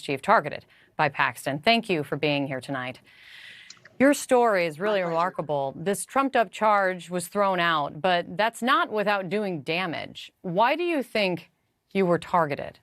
chief targeted by Paxton. Thank you for being here tonight. Your story is really remarkable. This trumped-up charge was thrown out, but that's not without doing damage. Why do you think you were targeted?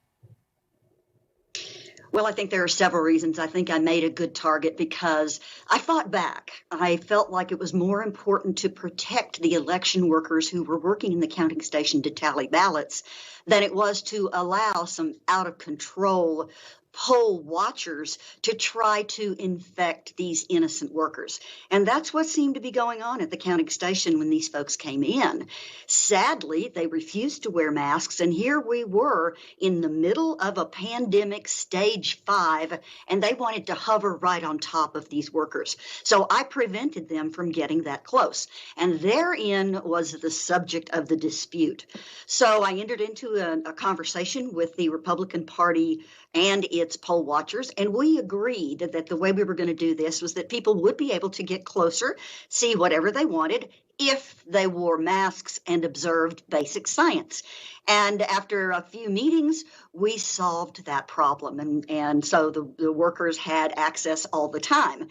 Well, I think there are several reasons. I think I made a good target because I fought back. I felt like it was more important to protect the election workers who were working in the counting station to tally ballots than it was to allow some out-of-control poll watchers to try to infect these innocent workers. And that's what seemed to be going on at the counting station when these folks came in. Sadly, they refused to wear masks, and here we were in the middle of a pandemic, stage 5, and they wanted to hover right on top of these workers. So I prevented them from getting that close, and therein was the subject of the dispute. So I entered into a conversation with the Republican Party and its poll watchers, and we agreed that the way we were going to do this was that people would be able to get closer, see whatever they wanted, if they wore masks and observed basic science. And after a few meetings, we solved that problem. And so the workers had access all the time.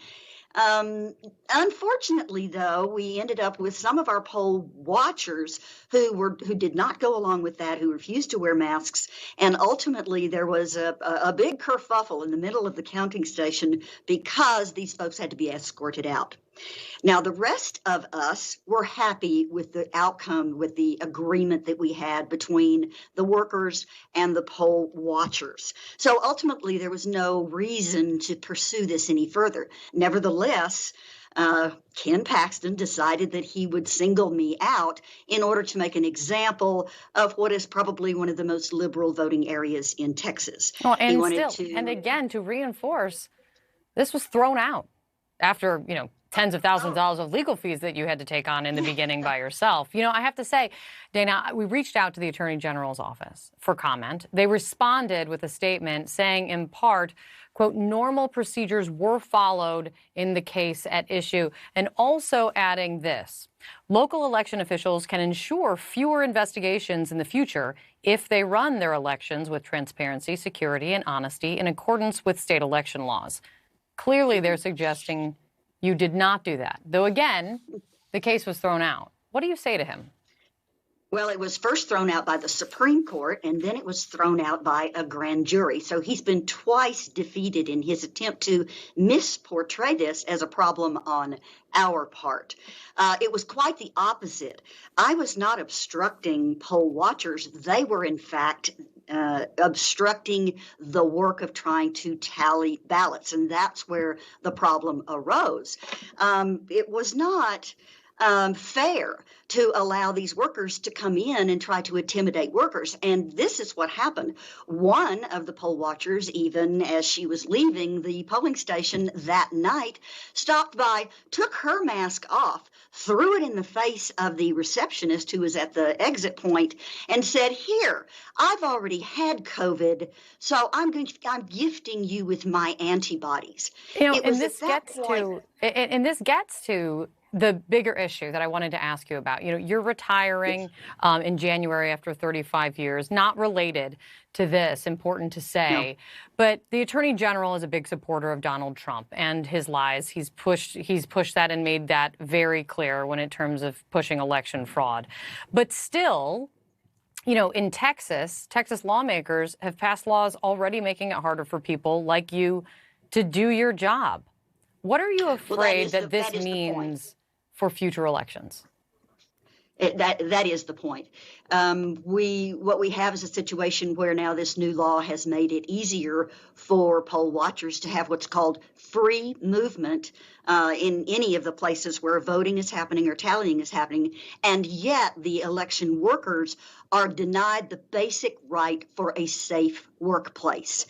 Unfortunately, though, we ended up with some of our poll watchers who did not go along with that, who refused to wear masks. And ultimately, there was a big kerfuffle in the middle of the counting station because these folks had to be escorted out. Now, the rest of us were happy with the outcome, with the agreement that we had between the workers and the poll watchers. So ultimately, there was no reason to pursue this any further. Nevertheless, Ken Paxton decided that he would single me out in order to make an example of what is probably one of the most liberal voting areas in Texas. Well, and again, to reinforce, this was thrown out after, tens of thousands of dollars of legal fees that you had to take on in the beginning by yourself. I have to say, Dana, we reached out to the Attorney General's office for comment. They responded with a statement saying, in part, quote, normal procedures were followed in the case at issue, and also adding this: local election officials can ensure fewer investigations in the future if they run their elections with transparency, security, and honesty in accordance with state election laws. Clearly, they're suggesting you did not do that, though, again, the case was thrown out. What do you say to him? Well, it was first thrown out by the Supreme Court, and then it was thrown out by a grand jury. So he's been twice defeated in his attempt to misportray this as a problem on our part. It was quite the opposite. I was not obstructing poll watchers. They were, in fact, obstructing the work of trying to tally ballots, and that's where the problem arose. It was not fair to allow these workers to come in and try to intimidate workers. And this is what happened. One of the poll watchers, even as she was leaving the polling station that night, stopped by, took her mask off, threw it in the face of the receptionist who was at the exit point, and said, "Here, I've already had COVID, so I'm gifting you with my antibodies." This gets to the bigger issue that I wanted to ask you about. You're retiring in January after 35 years, not related to this, important to say. No. But the Attorney General is a big supporter of Donald Trump and his lies. He's pushed that and made that very clear in terms of pushing election fraud. But still, in Texas lawmakers have passed laws already making it harder for people like you to do your job. What are you afraid that this means for future elections? That is the point. What we have is a situation where now this new law has made it easier for poll watchers to have what's called free movement in any of the places where voting is happening or tallying is happening, and yet the election workers are denied the basic right for a safe workplace.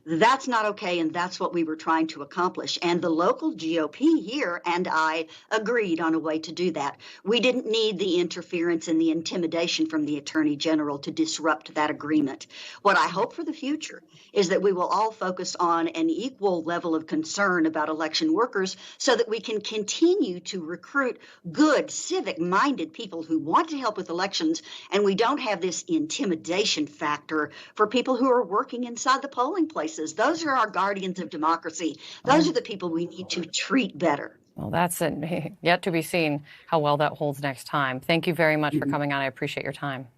That's not okay, and that's what we were trying to accomplish. And the local GOP here and I agreed on a way to do that. We didn't need the interference and the intimidation from the Attorney General to disrupt that agreement. What I hope for the future is that we will all focus on an equal level of concern about election workers so that we can continue to recruit good, civic-minded people who want to help with elections, and we don't have this intimidation factor for people who are working inside the polling place. voices. Those are our guardians of democracy. Those are the people we need to treat better. Well, that's yet to be seen how well that holds next time. Thank you very much for coming on. I appreciate your time.